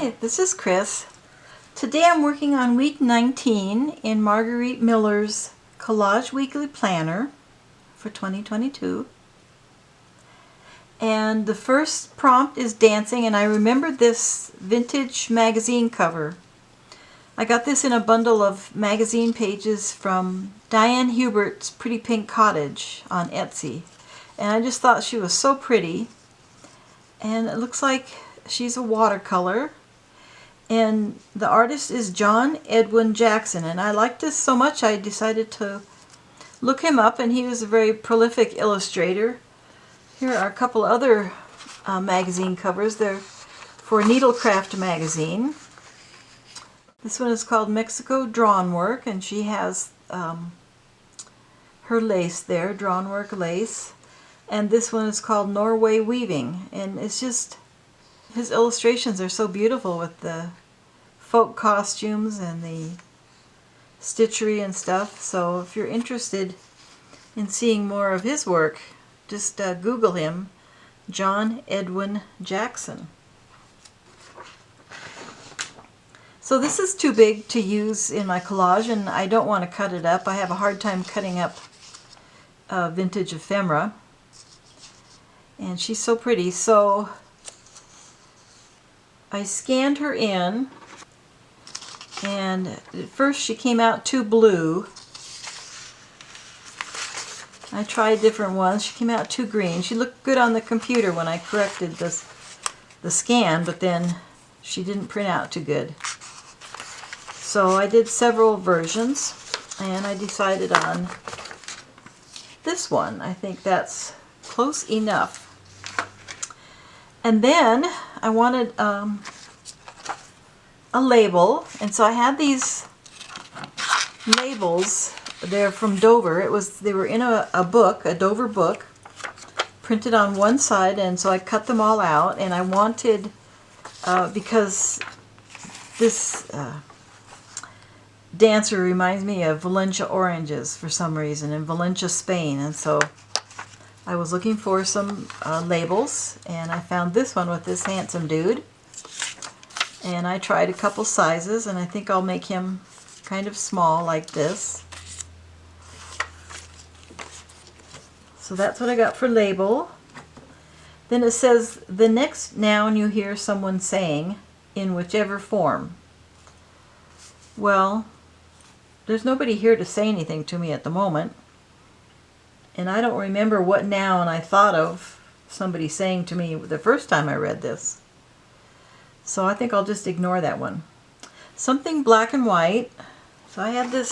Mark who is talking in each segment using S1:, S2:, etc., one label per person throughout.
S1: Hi, this is Chris. Today I'm working on week 19 in Marguerite Miller's Collage Weekly Planner for 2022. And the first prompt is dancing, and I remembered this vintage magazine cover. I got this in a bundle of magazine pages from Diane Hubert's Pretty Pink Cottage on Etsy. And I just thought she was so pretty. And it looks like she's a watercolor. And the artist is John Edwin Jackson. And I liked this so much I decided to look him up, and he was a very prolific illustrator. Here are a couple other magazine covers. They're for Needlecraft magazine. This one is called Mexico Drawn Work, and she has her lace there, drawn work lace. And this one is called Norway Weaving, and it's just, his illustrations are so beautiful with the folk costumes and the stitchery and stuff. So if you're interested in seeing more of his work, just Google him, John Edwin Jackson. So this is too big to use in my collage, and I don't want to cut it up. I have a hard time cutting up vintage ephemera. And she's so pretty. So I scanned her in, and at first she came out too blue. I tried different ones. She came out too green. She looked good on the computer when I corrected the scan, but then she didn't print out too good. So I did several versions, and I decided on this one. I think that's close enough. And then I wanted a label, and so I had these labels. They're from Dover. They were in a book, a Dover book, printed on one side, and so I cut them all out. And I wanted, because this dancer reminds me of Valencia oranges for some reason, in Valencia, Spain, and so I was looking for some labels, and I found this one with this handsome dude. And I tried a couple sizes, and I think I'll make him kind of small like this. So that's what I got for label. Then it says, the next noun you hear someone saying, in whichever form. Well, there's nobody here to say anything to me at the moment. And I don't remember what noun I thought of somebody saying to me the first time I read this. So I think I'll just ignore that one. Something black and white. So I have this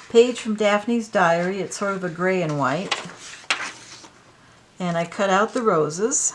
S1: page from Daphne's diary. It's sort of a gray and white. And I cut out the roses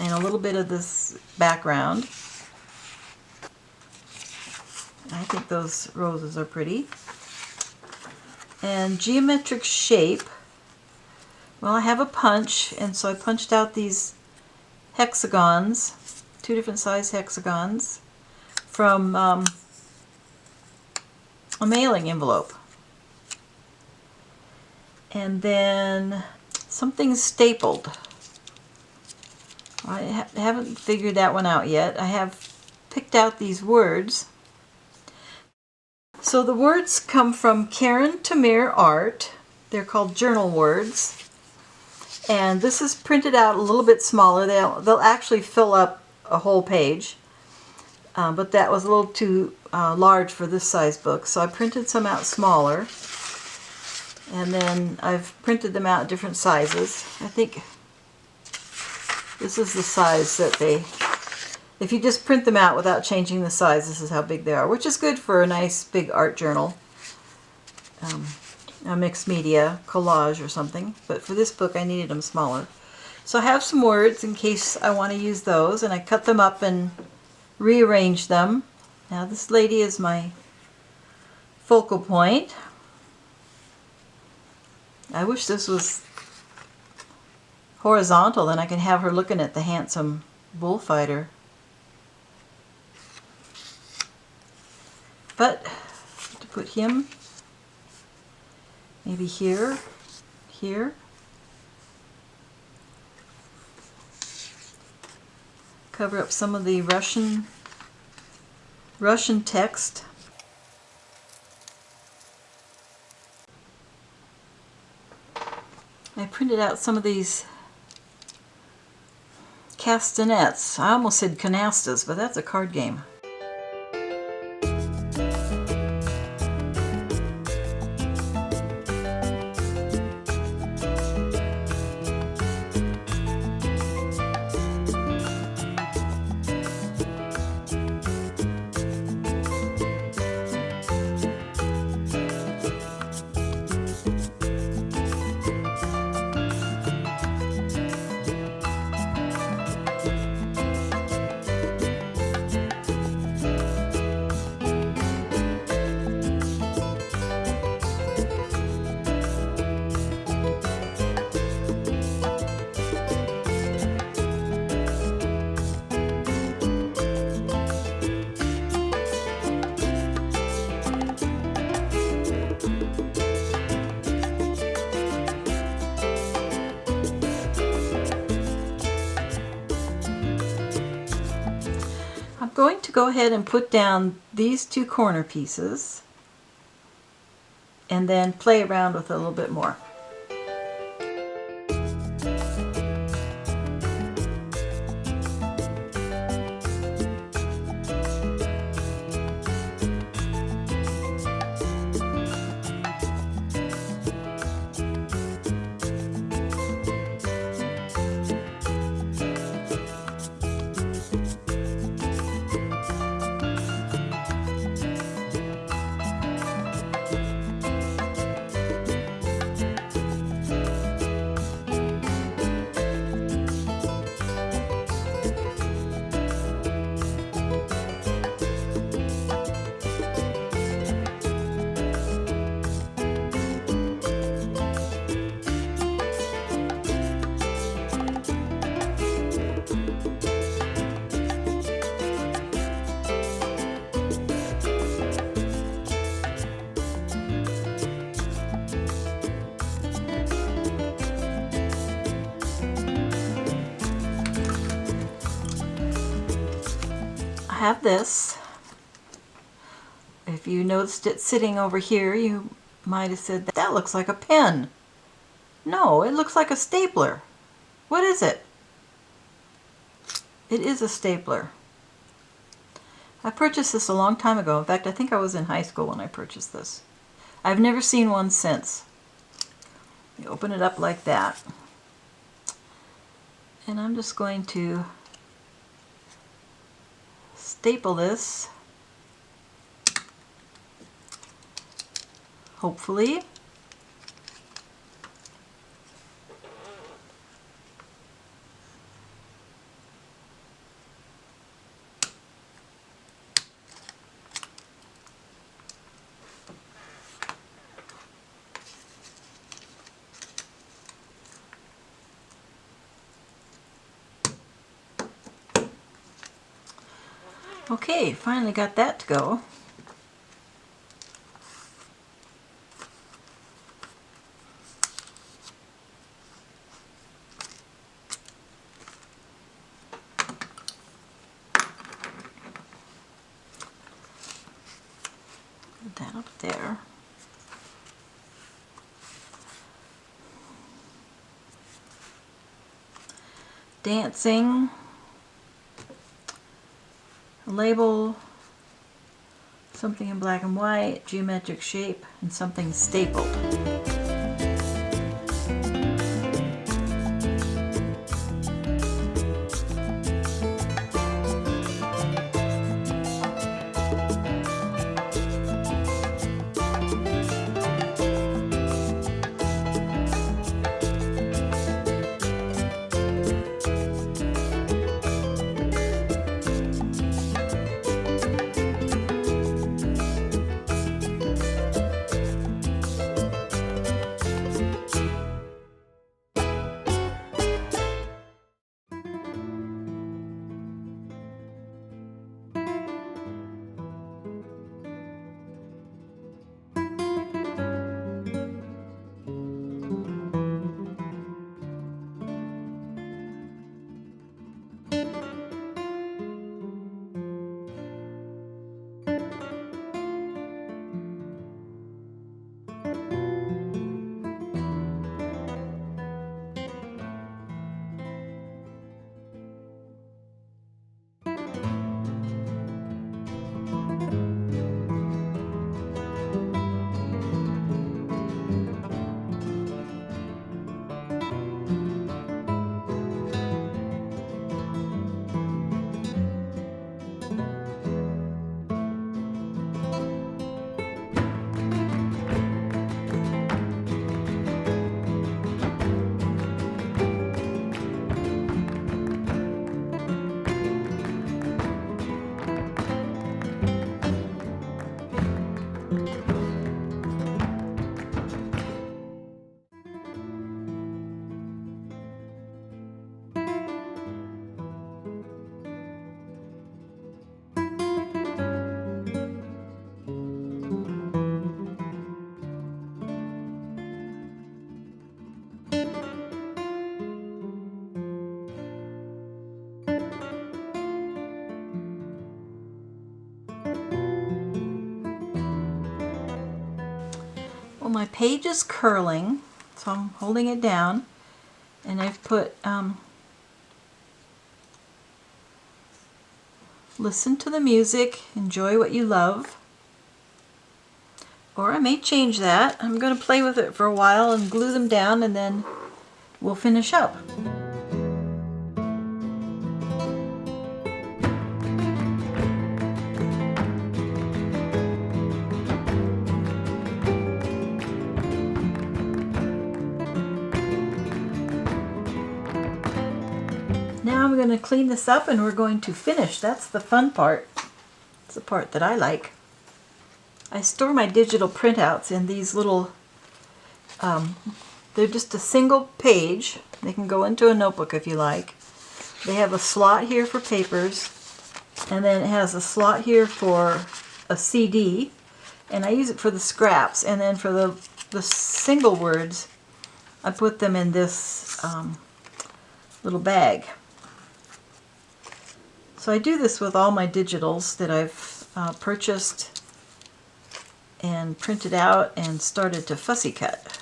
S1: and a little bit of this background. I think those roses are pretty. And geometric shape, well, I have a punch, and so I punched out these hexagons, 2 different size hexagons, from a mailing envelope. And then something stapled. I haven't figured that one out yet. I have picked out these words. So the words come from Karen Tamir Art. They're called journal words. And this is printed out a little bit smaller. They'll actually fill up a whole page. But that was a little too large for this size book. So I printed some out smaller. And then I've printed them out different sizes. I think this is the size that they... If you just print them out without changing the size, this is how big they are, which is good for a nice big art journal, a mixed media collage or something. But for this book, I needed them smaller. So I have some words in case I want to use those, and I cut them up and rearranged them. Now this lady is my focal point. I wish this was horizontal, then I can have her looking at the handsome bullfighter. But to put him maybe here, here, Cover up some of the Russian text. I printed out some of these castanets. I almost said canastas, but that's a card game. I'm going to go ahead and put down these two corner pieces and then play around with it a little bit more. I have this. If you noticed it sitting over here, you might have said, that looks like a pen. No, it looks like a stapler. What is it? It is a stapler. I purchased this a long time ago. In fact, I think I was in high school when I purchased this. I've never seen one since. You open it up like that. And I'm just going to staple this, hopefully. Okay, finally got that to go. Put that up there. Dancing. Label, something in black and white, geometric shape, and something stapled. Well, my page is curling, so I'm holding it down, and I've put listen to the music, enjoy what you love. Or I may change that. I'm going to play with it for a while and glue them down, and then we'll finish up. Now I'm going to clean this up and we're going to finish. That's the fun part. It's the part that I like. I store my digital printouts in these little, they're just a single page. They can go into a notebook if you like. They have a slot here for papers, and then it has a slot here for a CD, and I use it for the scraps, and then for the single words, I put them in this little bag. So I do this with all my digitals that I've purchased and printed out and started to fussy cut.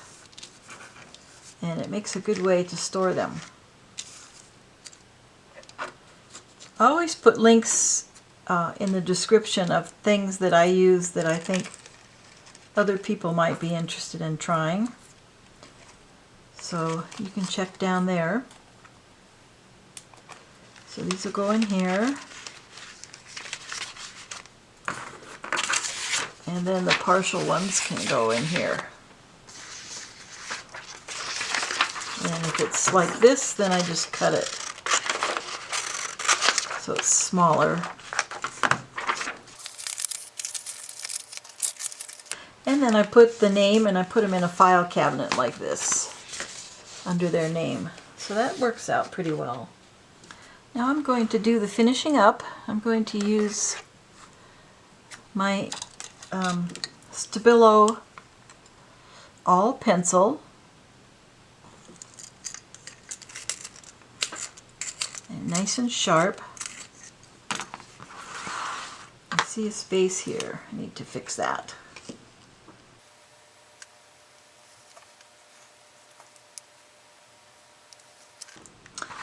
S1: And it makes a good way to store them. I always put links in the description of things that I use that I think other people might be interested in trying. So you can check down there. So these will go in here. And then the partial ones can go in here. And if it's like this, then I just cut it so it's smaller. And then I put the name, and I put them in a file cabinet like this under their name. So that works out pretty well. Now I'm going to do the finishing up. I'm going to use my Stabilo all pencil, and nice and sharp. I see a space here. I need to fix that.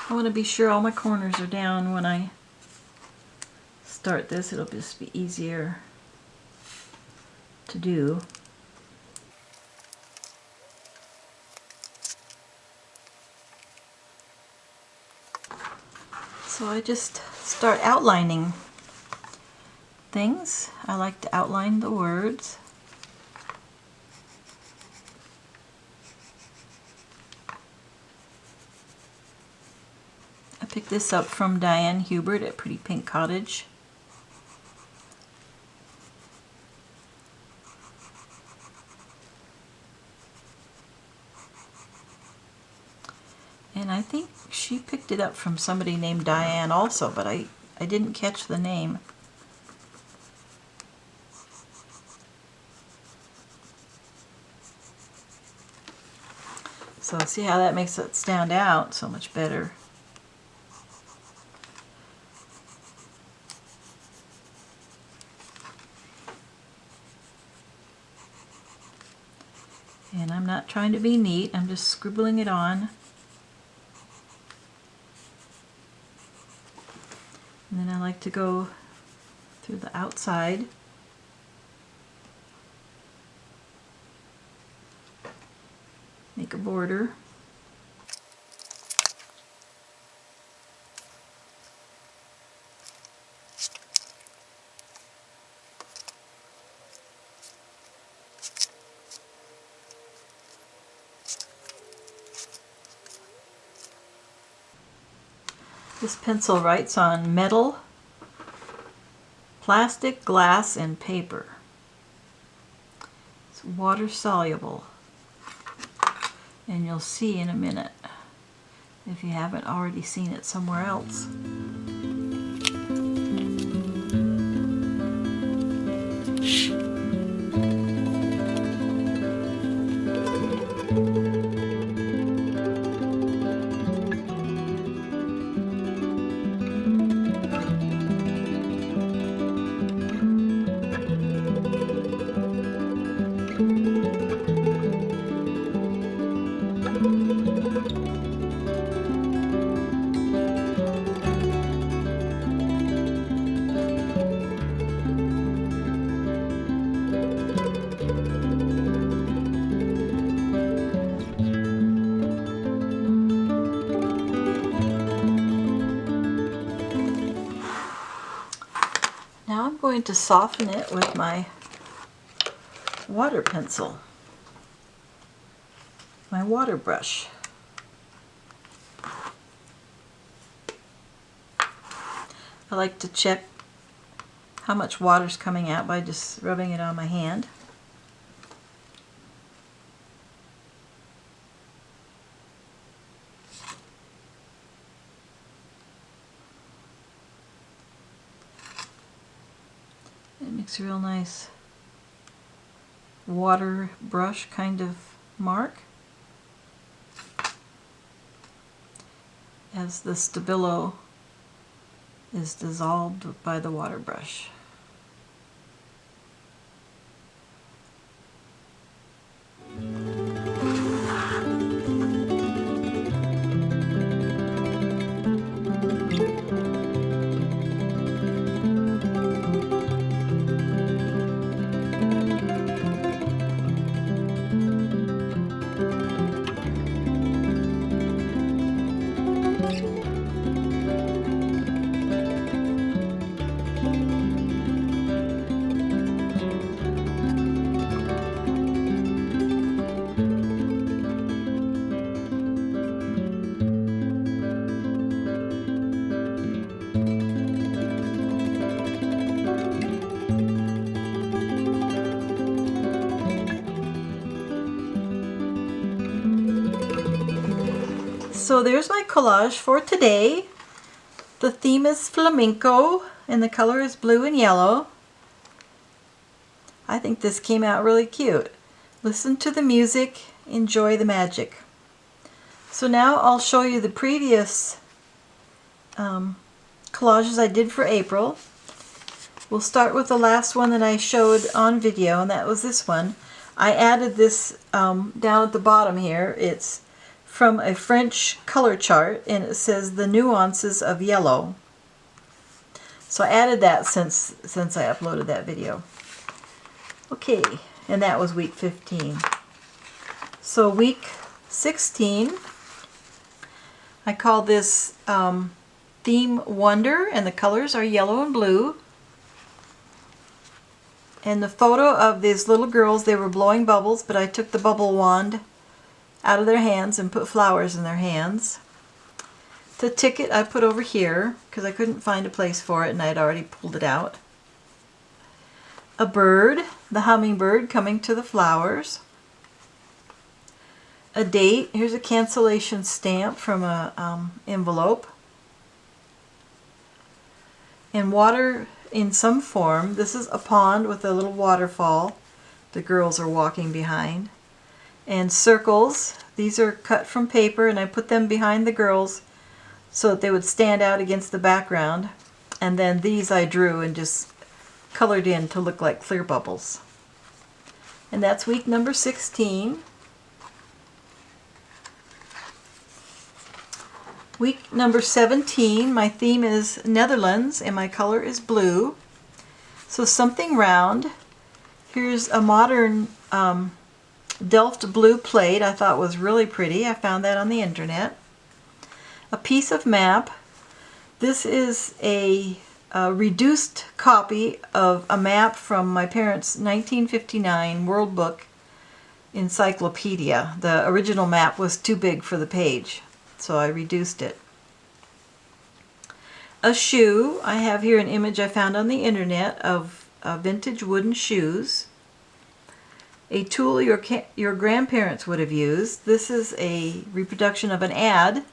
S1: I want to be sure all my corners are down when I start this. It'll just be easier to do. So I just start outlining things. I like to outline the words. I picked this up from Diane Hubert at Pretty Pink Cottage. And I think she picked it up from somebody named Diane also, but I didn't catch the name. So see how that makes it stand out so much better. And I'm not trying to be neat, I'm just scribbling it on. And then I like to go through the outside. Make a border. This pencil writes on metal, plastic, glass, and paper. It's water soluble. And you'll see in a minute if you haven't already seen it somewhere else. Now I'm going to soften it with my water pencil, my water brush. I like to check how much water's coming out by just rubbing it on my hand. It makes a real nice water brush kind of mark as the stabilo is dissolved by the water brush. So there's my collage for today. The theme is flamenco and the color is blue and yellow. I think this came out really cute. Listen to the music, enjoy the magic. So now I'll show you the previous collages I did for April. We'll start with the last one that I showed on video, and that was this one. I added this down at the bottom here. It's from a French color chart, and it says the nuances of yellow. So I added that since I uploaded that video. Okay, and that was week 15. So week 16, I call this theme Wonder, and the colors are yellow and blue. And the photo of these little girls, they were blowing bubbles, but I took the bubble wand out of their hands and put flowers in their hands. The ticket I put over here because I couldn't find a place for it and I had already pulled it out. A bird, the hummingbird coming to the flowers. A date, here's a cancellation stamp from a envelope. And water in some form. This is a pond with a little waterfall the girls are walking behind. And circles, these are cut from paper and I put them behind the girls so that they would stand out against the background. And then these I drew and just colored in to look like clear bubbles. And that's week number 16. Week number 17, my theme is Netherlands and my color is blue. So something round. Here's a modern Delft blue plate I thought was really pretty. I found that on the internet. A piece of map. This is a reduced copy of a map from my parents' 1959 World Book Encyclopedia. The original map was too big for the page, so I reduced it. A shoe. I have here an image I found on the internet of vintage wooden shoes. A tool your grandparents would have used. This is a reproduction of an ad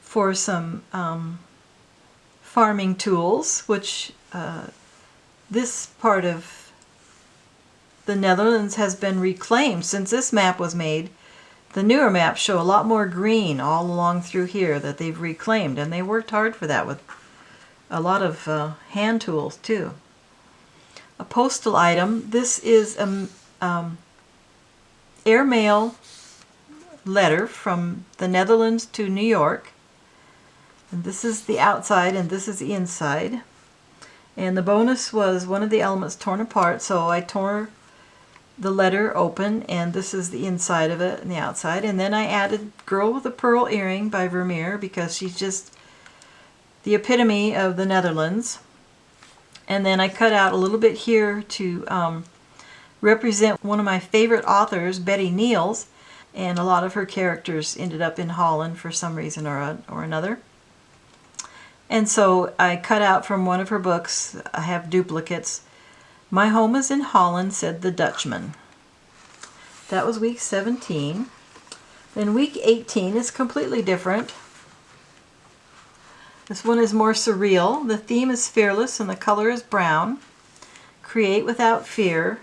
S1: for some farming tools, which this part of the Netherlands has been reclaimed since this map was made. The newer maps show a lot more green all along through here that they've reclaimed, and they worked hard for that with a lot of hand tools too. A postal item. This is an airmail letter from the Netherlands to New York. And this is the outside and this is the inside. And the bonus was one of the elements torn apart, so I tore the letter open, and this is the inside of it and the outside. And then I added Girl with a Pearl Earring by Vermeer because she's just the epitome of the Netherlands. And then I cut out a little bit here to represent one of my favorite authors, Betty Niels, and a lot of her characters ended up in Holland for some reason or another. And so I cut out from one of her books. I have duplicates. My home is in Holland, said the Dutchman. That was week 17. Then week 18 is completely different. This one is more surreal. The theme is fearless and the color is brown. Create without fear.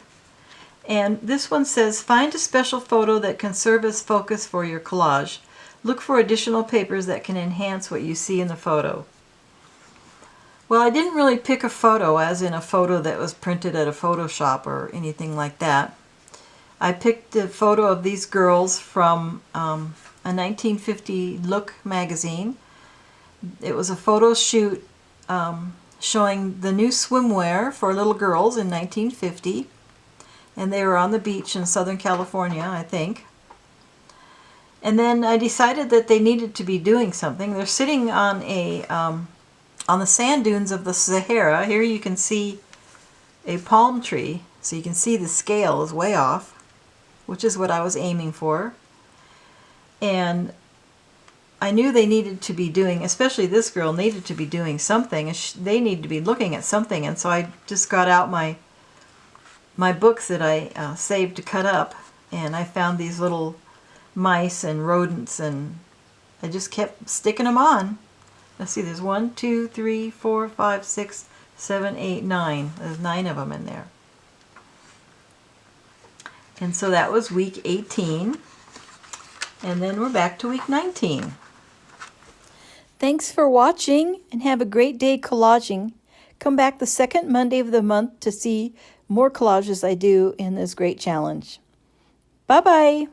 S1: And this one says, find a special photo that can serve as focus for your collage. Look for additional papers that can enhance what you see in the photo. Well, I didn't really pick a photo as in a photo that was printed at a photo shop or anything like that. I picked a photo of these girls from a 1950 Look magazine. It was a photo shoot showing the new swimwear for little girls in 1950. And they were on the beach in Southern California, I think. And then I decided that they needed to be doing something. They're sitting on the sand dunes of the Sahara. Here you can see a palm tree, so you can see the scale is way off, which is what I was aiming for. And I knew they needed to be doing, especially this girl needed to be doing something. They needed to be looking at something, and so I just got out my books that I saved to cut up, and I found these little mice and rodents, and I just kept sticking them on. Let's see, there's 1, 2, 3, 4, 5, 6, 7, 8, 9. There's 9 of them in there. And so that was week 18. And then we're back to week 19. Thanks for watching and have a great day collaging. Come back the second Monday of the month to see more collages I do in this great challenge. Bye-bye.